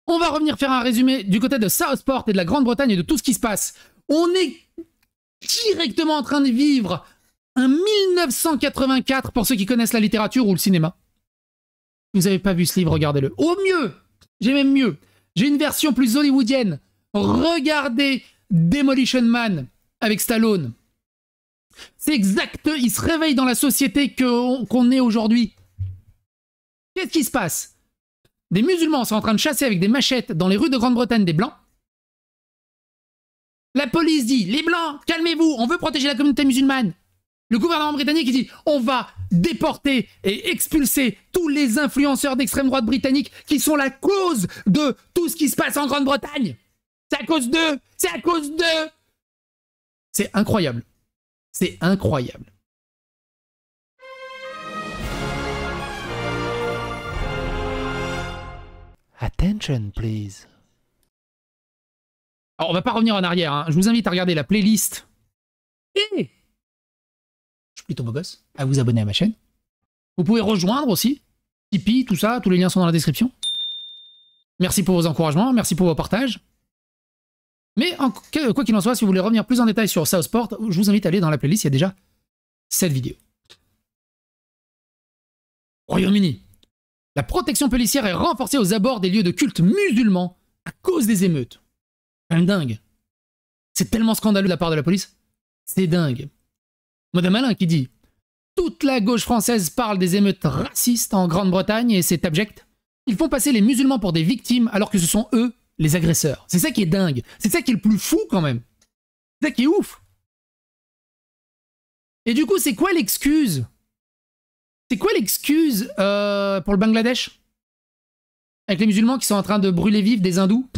On va revenir faire un résumé du côté de Southport et de la Grande-Bretagne et de tout ce qui se passe. On est directement en train de vivre un 1984 pour ceux qui connaissent la littérature ou le cinéma. Si vous n'avez pas vu ce livre, regardez-le. Au mieux, j'ai même mieux. J'ai une version plus hollywoodienne. Regardez Demolition Man avec Stallone. C'est exact, il se réveille dans la société qu'on est aujourd'hui. Qu'est-ce qui se passe? Des musulmans sont en train de chasser avec des machettes dans les rues de Grande-Bretagne des Blancs. La police dit, les Blancs, calmez-vous, on veut protéger la communauté musulmane. Le gouvernement britannique dit, on va déporter et expulser tous les influenceurs d'extrême droite britannique qui sont la cause de tout ce qui se passe en Grande-Bretagne. C'est à cause d'eux, c'est à cause d'eux. C'est incroyable. C'est incroyable. Attention, please. Alors, on va pas revenir en arrière. Hein. Je vous invite à regarder la playlist. Et je suis plutôt beau gosse. À vous abonner à ma chaîne. Vous pouvez rejoindre aussi. Tipeee, tout ça. Tous les liens sont dans la description. Merci pour vos encouragements. Merci pour vos partages. Mais quoi qu'il en soit, si vous voulez revenir plus en détail sur Southport, je vous invite à aller dans la playlist. Il y a déjà cette vidéo. Royaume-Uni. La protection policière est renforcée aux abords des lieux de culte musulmans à cause des émeutes. C'est dingue. C'est tellement scandaleux de la part de la police. C'est dingue. Madame Alain qui dit « Toute la gauche française parle des émeutes racistes en Grande-Bretagne et c'est abject. Ils font passer les musulmans pour des victimes alors que ce sont eux les agresseurs. » C'est ça qui est dingue. C'est ça qui est le plus fou quand même. C'est ça qui est ouf. Et du coup, c'est quoi l'excuse? C'est quoi l'excuse pour le Bangladesh? Avec les musulmans qui sont en train de brûler vifs des hindous?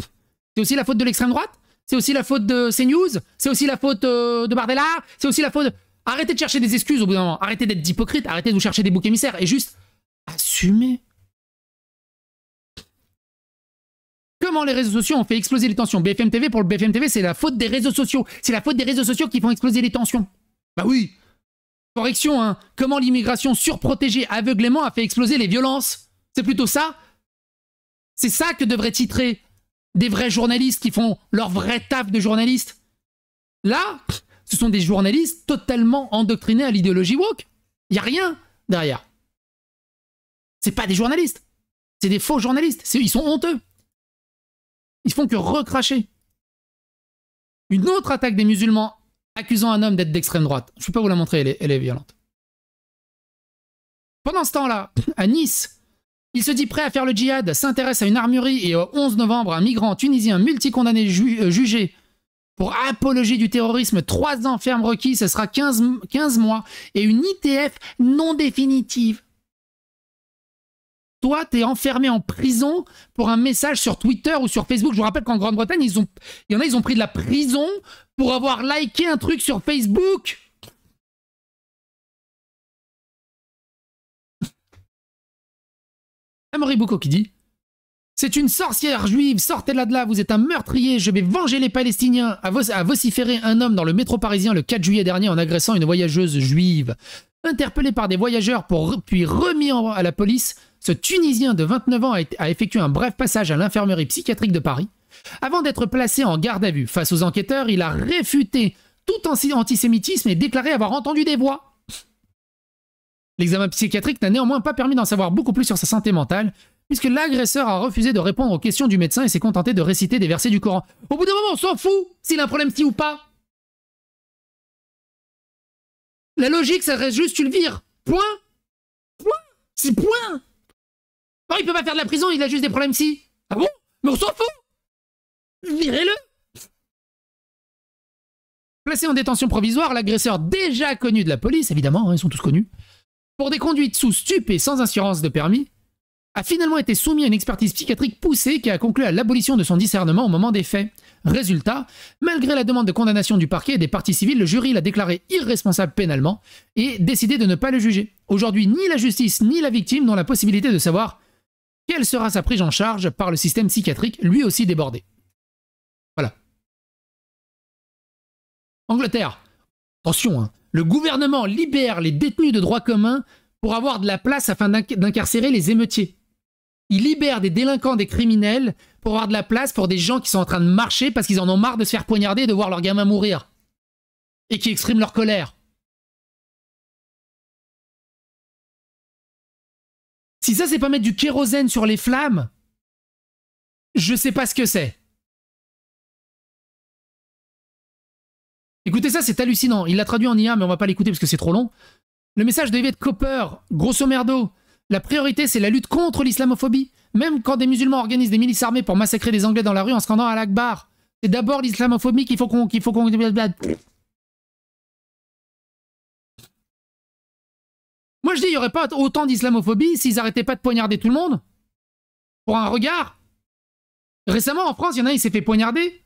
C'est aussi la faute de l'extrême droite? C'est aussi la faute de CNews? C'est aussi la faute de Bardella? C'est aussi la faute... Arrêtez de chercher des excuses au bout d'un moment. Arrêtez d'être hypocrite. Arrêtez de vous chercher des boucs émissaires. Et juste assumez. Comment les réseaux sociaux ont fait exploser les tensions? BFM TV, pour le BFM TV, c'est la faute des réseaux sociaux. C'est la faute des réseaux sociaux qui font exploser les tensions. Bah oui. Correction, hein. Comment l'immigration surprotégée aveuglément a fait exploser les violences? C'est plutôt ça. C'est ça que devraient titrer des vrais journalistes qui font leur vrai taf de journalistes. Là, ce sont des journalistes totalement endoctrinés à l'idéologie woke. Il n'y a rien derrière. C'est pas des journalistes. C'est des faux journalistes. Ils sont honteux. Ils font que recracher. Une autre attaque des musulmans accusant un homme d'être d'extrême droite. Je ne peux pas vous la montrer, elle est violente. Pendant ce temps-là, à Nice, il se dit prêt à faire le djihad, s'intéresse à une armurerie et au 11 novembre, un migrant tunisien multicondamné jugé pour apologie du terrorisme, 3 ans ferme requis, ce sera 15 mois et une ITF non définitive. Toi, t'es enfermé en prison pour un message sur Twitter ou sur Facebook. Je vous rappelle qu'en Grande-Bretagne, il y en a, ils ont pris de la prison pour avoir liké un truc sur Facebook. Amory Boucaud qui dit « C'est une sorcière juive, sortez-la de là, vous êtes un meurtrier, je vais venger les Palestiniens » a vociféré un homme dans le métro parisien le 4 juillet dernier en agressant une voyageuse juive. Interpellé par des voyageurs puis remis à la police, ce Tunisien de 29 ans a effectué un bref passage à l'infirmerie psychiatrique de Paris. Avant d'être placé en garde à vue face aux enquêteurs, il a réfuté tout antisémitisme et déclaré avoir entendu des voix. L'examen psychiatrique n'a néanmoins pas permis d'en savoir beaucoup plus sur sa santé mentale, puisque l'agresseur a refusé de répondre aux questions du médecin et s'est contenté de réciter des versets du Coran. Au bout d'un moment, on s'en fout s'il a un problème psy ou pas. La logique, ça reste juste tu le vires. Point. Point. C'est point. Non, il peut pas faire de la prison, il a juste des problèmes psy. Ah bon? Mais on s'en fout. Virez-le. Placé en détention provisoire, l'agresseur déjà connu de la police, évidemment, hein, ils sont tous connus, pour des conduites sous stupé sans assurance de permis, a finalement été soumis à une expertise psychiatrique poussée qui a conclu à l'abolition de son discernement au moment des faits. Résultat, malgré la demande de condamnation du parquet et des parties civiles, le jury l'a déclaré irresponsable pénalement et décidé de ne pas le juger. Aujourd'hui, ni la justice ni la victime n'ont la possibilité de savoir quelle sera sa prise en charge par le système psychiatrique, lui aussi débordé. Voilà. Angleterre. Attention, hein. Le gouvernement libère les détenus de droit commun pour avoir de la place afin d'incarcérer les émeutiers. Il libère des délinquants, des criminels, pour avoir de la place pour des gens qui sont en train de marcher parce qu'ils en ont marre de se faire poignarder et de voir leur gamin mourir. Et qui expriment leur colère. Si ça, c'est pas mettre du kérosène sur les flammes, je sais pas ce que c'est. Écoutez ça, c'est hallucinant. Il l'a traduit en IA, mais on va pas l'écouter parce que c'est trop long. Le message de Yvette Cooper, grosso merdo, la priorité, c'est la lutte contre l'islamophobie. Même quand des musulmans organisent des milices armées pour massacrer des Anglais dans la rue en scandant à l'Akbar. C'est d'abord l'islamophobie qu'il faut qu'on... Moi, je dis, il n'y aurait pas autant d'islamophobie s'ils arrêtaient pas de poignarder tout le monde. Pour un regard. Récemment, en France, il y en a un, il s'est fait poignarder.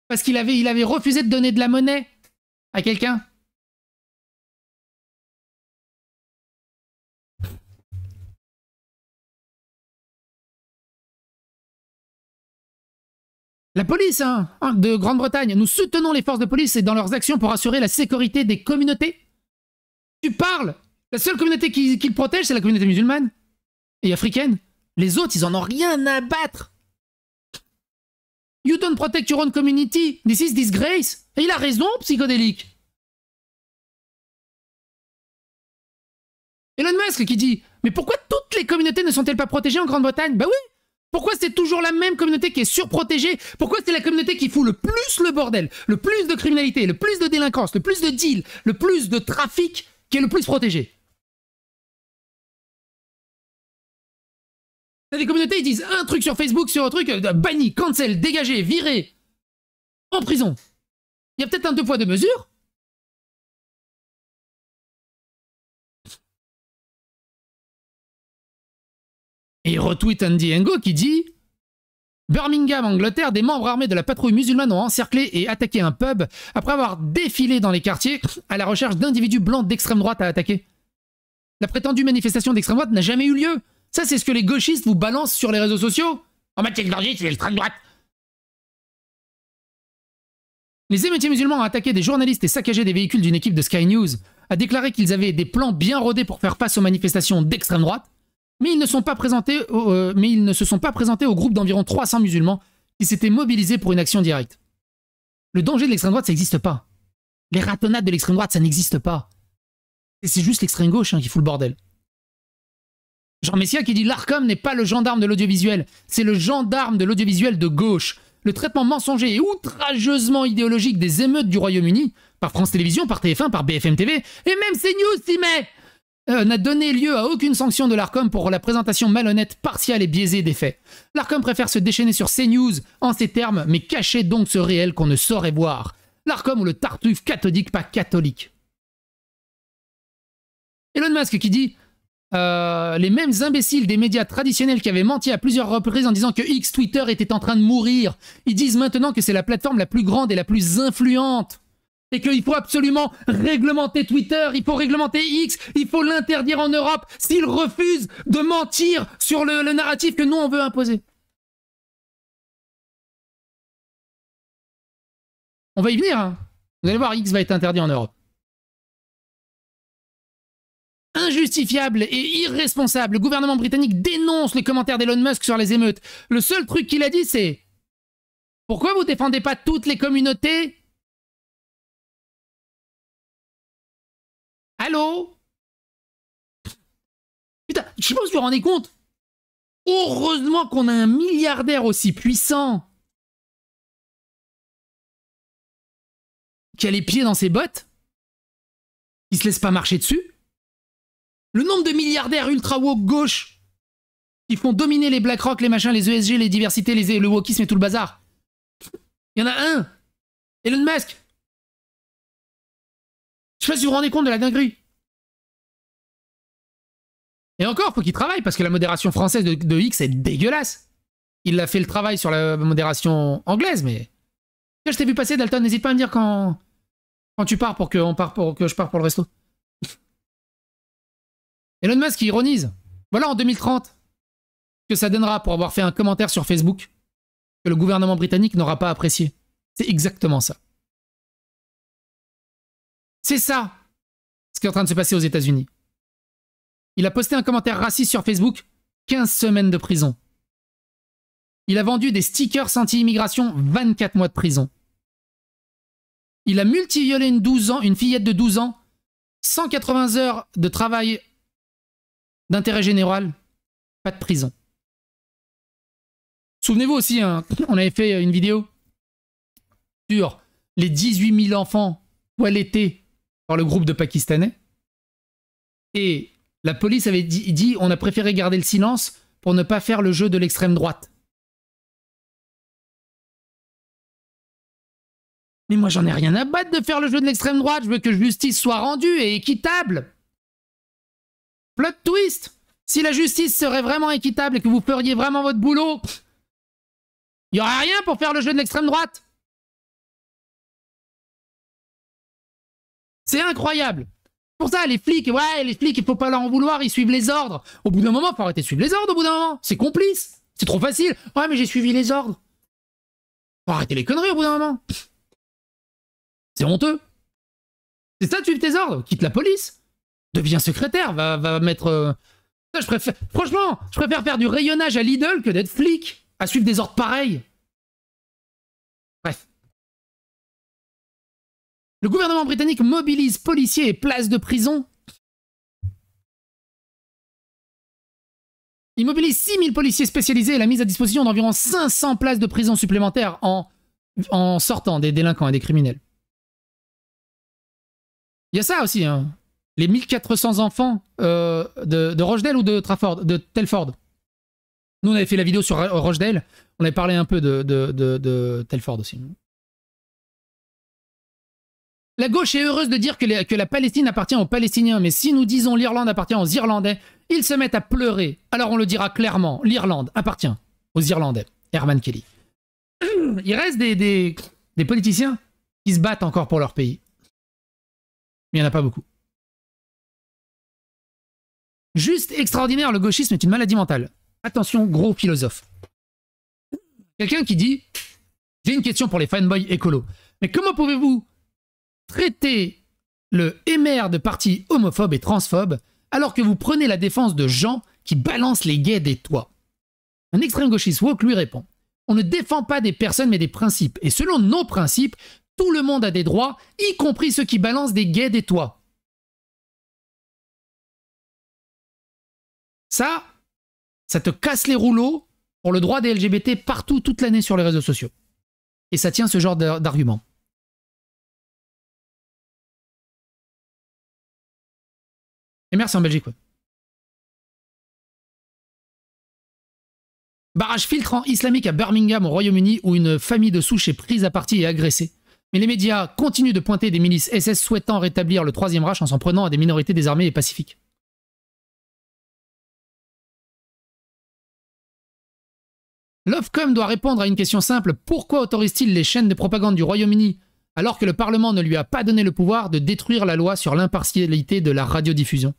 Parce qu'il avait refusé de donner de la monnaie à quelqu'un. La police de Grande-Bretagne, nous soutenons les forces de police et dans leurs actions pour assurer la sécurité des communautés. Tu parles. La seule communauté qu'ils protègent, c'est la communauté musulmane et africaine. Les autres, ils en ont rien à battre. You don't protect your own community. This is disgrace. Et il a raison, psychodélique. Elon Musk qui dit « Mais pourquoi toutes les communautés ne sont-elles pas protégées en Grande-Bretagne ?» Bah oui. Pourquoi c'est toujours la même communauté qui est surprotégée? Pourquoi c'est la communauté qui fout le plus le bordel, le plus de criminalité, le plus de délinquance, le plus de deals, le plus de trafic qui est le plus protégé? Les communautés, ils disent un truc sur Facebook, sur un truc, banni, cancel, dégagé, viré, en prison. Il y a peut-être un 2 poids 2 mesures. Et retweet Andy Ngo qui dit Birmingham, Angleterre, des membres armés de la patrouille musulmane ont encerclé et attaqué un pub après avoir défilé dans les quartiers à la recherche d'individus blancs d'extrême droite à attaquer. La prétendue manifestation d'extrême droite n'a jamais eu lieu. Ça, c'est ce que les gauchistes vous balancent sur les réseaux sociaux. En matière de c'est l'extrême droite. Les émeutiers musulmans ont attaqué des journalistes et saccagé des véhicules d'une équipe de Sky News, a déclaré qu'ils avaient des plans bien rodés pour faire face aux manifestations d'extrême droite. Mais ils ne se sont pas présentés au groupe d'environ 300 musulmans qui s'étaient mobilisés pour une action directe. Le danger de l'extrême droite, ça n'existe pas. Les ratonnades de l'extrême droite, ça n'existe pas. Et c'est juste l'extrême gauche qui fout le bordel. Jean Messia qui dit « L'Arcom n'est pas le gendarme de l'audiovisuel, c'est le gendarme de l'audiovisuel de gauche. Le traitement mensonger et outrageusement idéologique des émeutes du Royaume-Uni, par France Télévisions, par TF1, par BFM TV, et même CNews s'y met n'a donné lieu à aucune sanction de l'Arcom pour la présentation malhonnête, partiale et biaisée des faits. L'Arcom préfère se déchaîner sur CNews en ces termes, mais cacher donc ce réel qu'on ne saurait voir. L'Arcom ou le Tartuffe cathodique, pas catholique. » Elon Musk qui dit les mêmes imbéciles des médias traditionnels qui avaient menti à plusieurs reprises en disant que X Twitter était en train de mourir, ils disent maintenant que c'est la plateforme la plus grande et la plus influente. Et qu'il faut absolument réglementer Twitter, il faut réglementer X, il faut l'interdire en Europe s'ils refusent de mentir sur le narratif que nous on veut imposer. On va y venir, Vous allez voir, X va être interdit en Europe. Injustifiable et irresponsable, le gouvernement britannique dénonce les commentaires d'Elon Musk sur les émeutes. Le seul truc qu'il a dit, c'est « Pourquoi vous défendez pas toutes les communautés ?» Allô? Putain, je sais pas si vous vous rendez compte. Heureusement qu'on a un milliardaire aussi puissant qui a les pieds dans ses bottes, qui se laisse pas marcher dessus. Le nombre de milliardaires ultra-woke gauche qui font dominer les BlackRock, les machins, les ESG, les diversités, le wokisme et tout le bazar. Il y en a un. Elon Musk. Je sais pas si vous vous rendez compte de la dinguerie. Et encore, faut qu'il travaille, parce que la modération française de X est dégueulasse. Il a fait le travail sur la modération anglaise, mais... Je t'ai vu passer, Dalton, n'hésite pas à me dire quand tu pars pour que je parte pour le resto. Elon Musk qui ironise. Voilà en 2030 ce que ça donnera pour avoir fait un commentaire sur Facebook que le gouvernement britannique n'aura pas apprécié. C'est exactement ça. C'est ça ce qui est en train de se passer aux États-Unis. Il a posté un commentaire raciste sur Facebook, 15 semaines de prison. Il a vendu des stickers anti-immigration, 24 mois de prison. Il a multiviolé une fillette de 12 ans, 180 heures de travail d'intérêt général, pas de prison. Souvenez-vous aussi, hein, on avait fait une vidéo sur les 18 000 enfants toilettés par le groupe de Pakistanais. Et la police avait dit on a préféré garder le silence pour ne pas faire le jeu de l'extrême droite. Mais moi, j'en ai rien à battre de faire le jeu de l'extrême droite. Je veux que justice soit rendue et équitable. Plot twist. Si la justice serait vraiment équitable et que vous feriez vraiment votre boulot, il n'y aurait rien pour faire le jeu de l'extrême droite. C'est incroyable. Pour ça, les flics, ouais, les flics, il faut pas leur en vouloir, ils suivent les ordres. Au bout d'un moment, il faut arrêter de suivre les ordres, au bout d'un moment. C'est complice. C'est trop facile. Ouais, mais j'ai suivi les ordres. Faut arrêter les conneries au bout d'un moment. C'est honteux. C'est ça de suivre tes ordres. Quitte la police. Deviens secrétaire. Va mettre... Franchement, je préfère faire du rayonnage à Lidl que d'être flic. À suivre des ordres pareils. Bref. Le gouvernement britannique mobilise policiers et places de prison. Il mobilise 6000 policiers spécialisés et la mise à disposition d'environ 500 places de prison supplémentaires en sortant des délinquants et des criminels. Il y a ça aussi, hein. Les 1400 enfants de Rochdale ou de Telford. Nous, on avait fait la vidéo sur Rochdale. On avait parlé un peu de Telford aussi. La gauche est heureuse de dire que la Palestine appartient aux Palestiniens, mais si nous disons l'Irlande appartient aux Irlandais, ils se mettent à pleurer. Alors on le dira clairement, l'Irlande appartient aux Irlandais. Herman Kelly. Il reste des politiciens qui se battent encore pour leur pays. Mais il n'y en a pas beaucoup. Juste extraordinaire, le gauchisme est une maladie mentale. Attention, gros philosophe. Quelqu'un qui dit « J'ai une question pour les fanboys écolos. Mais comment pouvez-vous traiter le MR de partis homophobes et transphobes alors que vous prenez la défense de gens qui balancent les gays des toits ?» Un extrême gauchiste woke lui répond « On ne défend pas des personnes mais des principes. Et selon nos principes, tout le monde a des droits, y compris ceux qui balancent des gays des toits. » Ça te casse les rouleaux pour le droit des LGBT partout, toute l'année sur les réseaux sociaux. Et ça tient ce genre d'argument. Et merci en Belgique, ouais. Barrage filtrant islamique à Birmingham au Royaume-Uni où une famille de souches est prise à partie et agressée. Mais les médias continuent de pointer des milices SS souhaitant rétablir le Troisième Reich en s'en prenant à des minorités désarmées et pacifiques. L'Ofcom doit répondre à une question simple. Pourquoi autorise-t-il les chaînes de propagande du Royaume-Uni alors que le Parlement ne lui a pas donné le pouvoir de détruire la loi sur l'impartialité de la radiodiffusion?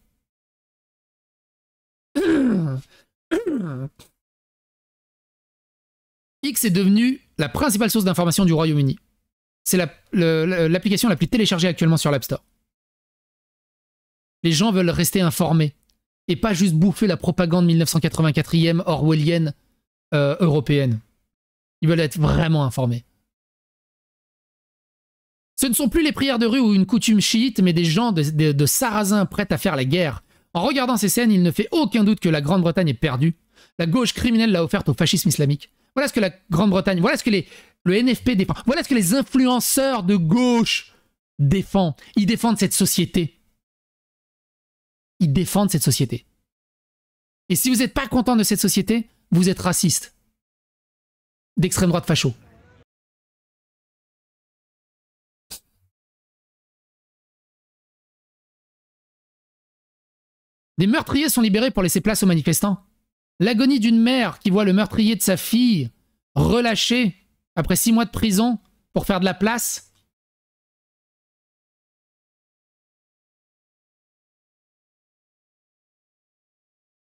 X est devenu la principale source d'information du Royaume-Uni. C'est l'application la plus téléchargée actuellement sur l'App Store. Les gens veulent rester informés et pas juste bouffer la propagande 1984e orwellienne européenne. Ils veulent être vraiment informés. Ce ne sont plus les prières de rue ou une coutume chiite, mais des gens de sarrasins prêts à faire la guerre. En regardant ces scènes, il ne fait aucun doute que la Grande-Bretagne est perdue. La gauche criminelle l'a offerte au fascisme islamique. Voilà ce que la Grande-Bretagne, voilà ce que le NFP défend. Voilà ce que les influenceurs de gauche défendent. Ils défendent cette société. Ils défendent cette société. Et si vous n'êtes pas content de cette société, vous êtes raciste. D'extrême droite facho. Des meurtriers sont libérés pour laisser place aux manifestants. L'agonie d'une mère qui voit le meurtrier de sa fille relâché après 6 mois de prison pour faire de la place.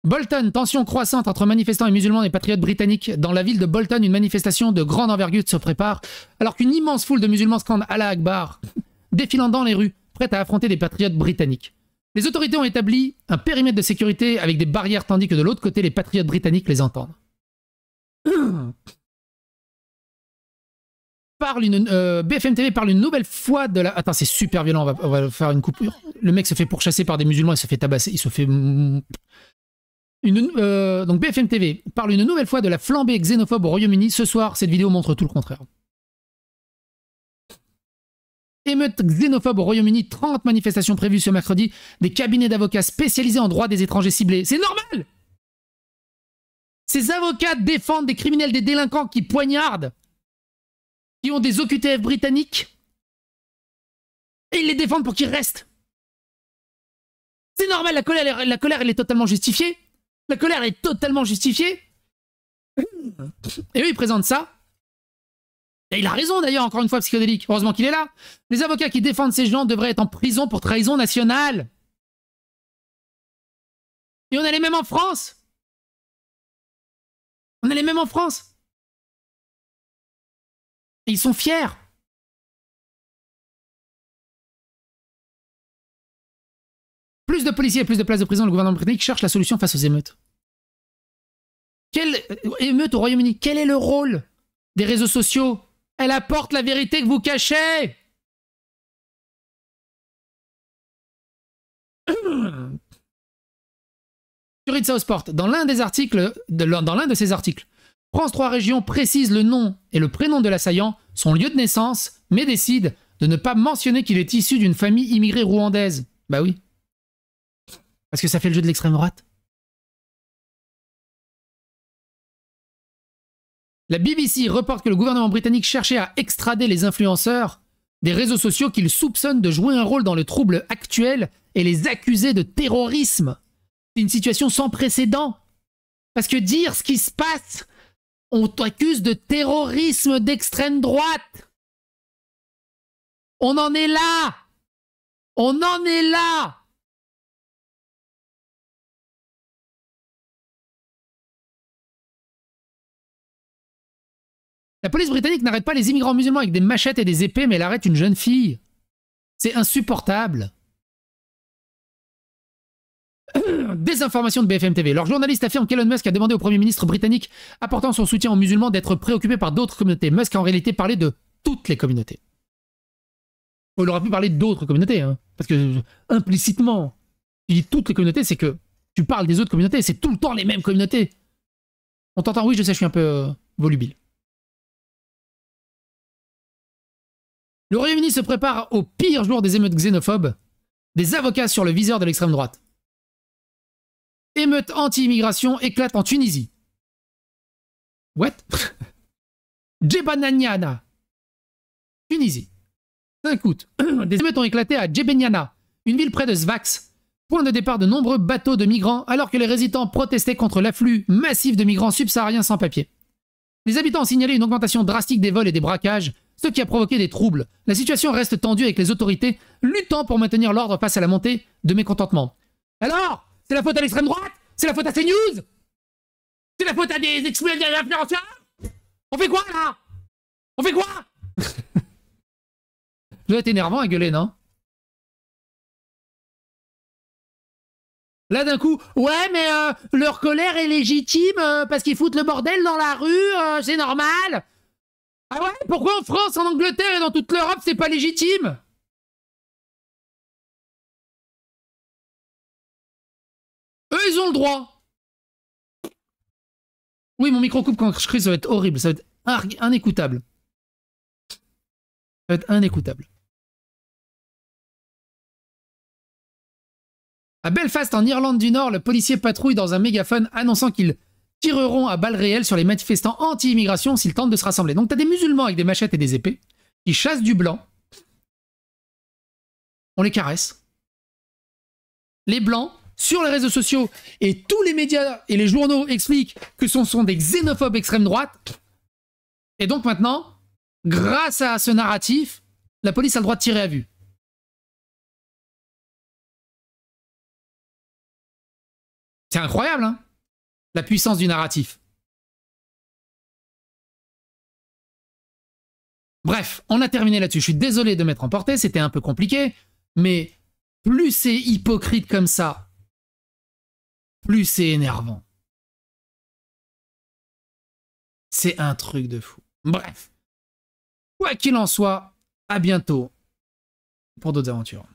Bolton, tension croissante entre manifestants et musulmans et patriotes britanniques. Dans la ville de Bolton, une manifestation de grande envergure se prépare alors qu'une immense foule de musulmans scande Allah Akbar, défilant dans les rues, prête à affronter des patriotes britanniques. Les autorités ont établi un périmètre de sécurité avec des barrières tandis que de l'autre côté, les patriotes britanniques les entendent. BFM TV parle une nouvelle fois de la... Attends, c'est super violent, on va faire une coupure. Le mec se fait pourchasser par des musulmans, il se fait tabasser, il se fait... donc BFM TV parle une nouvelle fois de la flambée xénophobe au Royaume-Uni. Ce soir, cette vidéo montre tout le contraire. Émeute xénophobe au Royaume-Uni, 30 manifestations prévues ce mercredi, des cabinets d'avocats spécialisés en droit des étrangers ciblés. C'est normal! Ces avocats défendent des criminels, des délinquants qui poignardent, qui ont des OQTF britanniques, et ils les défendent pour qu'ils restent. C'est normal, la colère, elle est totalement justifiée. La colère est totalement justifiée. Et eux, ils présentent ça. Et il a raison d'ailleurs, encore une fois, psychédélique. Heureusement qu'il est là. Les avocats qui défendent ces gens devraient être en prison pour trahison nationale. Et on a les mêmes en France. On a les mêmes en France. Et ils sont fiers. Plus de policiers et plus de places de prison, le gouvernement britannique cherche la solution face aux émeutes. Quelle émeute au Royaume-Uni? Quel est le rôle des réseaux sociaux? Elle apporte la vérité que vous cachez. Sur South Sport, dans l'un de ces articles, France 3 Régions précise le nom et le prénom de l'assaillant, son lieu de naissance, mais décide de ne pas mentionner qu'il est issu d'une famille immigrée rwandaise. Bah oui. Parce que ça fait le jeu de l'extrême droite. La BBC reporte que le gouvernement britannique cherchait à extrader les influenceurs des réseaux sociaux qu'il soupçonne de jouer un rôle dans le trouble actuel et les accuser de terrorisme. C'est une situation sans précédent. Parce que dire ce qui se passe, on t'accuse de terrorisme d'extrême droite. On en est là. On en est là. La police britannique n'arrête pas les immigrants musulmans avec des machettes et des épées, mais elle arrête une jeune fille. C'est insupportable. Désinformation de BFM TV. Leur journaliste affirme qu'Elon Musk a demandé au Premier ministre britannique apportant son soutien aux musulmans d'être préoccupé par d'autres communautés. Musk a en réalité parlé de toutes les communautés. Il aurait pu parler d'autres communautés, hein, parce que implicitement, tu dis toutes les communautés, c'est que tu parles des autres communautés, c'est tout le temps les mêmes communautés. On t'entend? Oui, je sais, je suis un peu volubile. Le Royaume-Uni se prépare au pire jour des émeutes xénophobes, des avocats sur le viseur de l'extrême droite. Émeute anti-immigration éclate en Tunisie. What? Djebananiana. Tunisie. 5 août. Des émeutes ont éclaté à Djebeniana, une ville près de Sfax, point de départ de nombreux bateaux de migrants, alors que les résidents protestaient contre l'afflux massif de migrants subsahariens sans papier. Les habitants ont signalé une augmentation drastique des vols et des braquages, ce qui a provoqué des troubles. La situation reste tendue avec les autorités luttant pour maintenir l'ordre face à la montée de mécontentement. Alors, c'est la faute à l'extrême droite? C'est la faute à CNews? C'est la faute à des influenceurs? On fait quoi, là? On fait quoi? Ça doit être énervant à gueuler, non? Là, d'un coup, ouais, mais leur colère est légitime parce qu'ils foutent le bordel dans la rue, c'est normal. Ah ouais? Pourquoi en France, en Angleterre et dans toute l'Europe, c'est pas légitime? Eux, ils ont le droit. Oui, mon micro coupe quand je crie, ça va être horrible. Ça va être inécoutable. Ça va être inécoutable. À Belfast, en Irlande du Nord, le policier patrouille dans un mégaphone annonçant qu'ils tireront à balles réelles sur les manifestants anti-immigration s'ils tentent de se rassembler. Donc t'as des musulmans avec des machettes et des épées qui chassent du blanc. On les caresse. Les blancs, sur les réseaux sociaux, et tous les médias et les journaux expliquent que ce sont des xénophobes extrême droite. Et donc maintenant, grâce à ce narratif, la police a le droit de tirer à vue. C'est incroyable, hein? La puissance du narratif. Bref, on a terminé là-dessus. Je suis désolé de m'être emporté, c'était un peu compliqué, mais plus c'est hypocrite comme ça, plus c'est énervant. C'est un truc de fou. Bref. Quoi qu'il en soit, à bientôt pour d'autres aventures.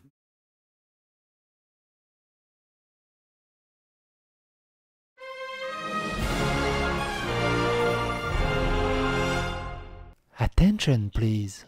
Attention, please.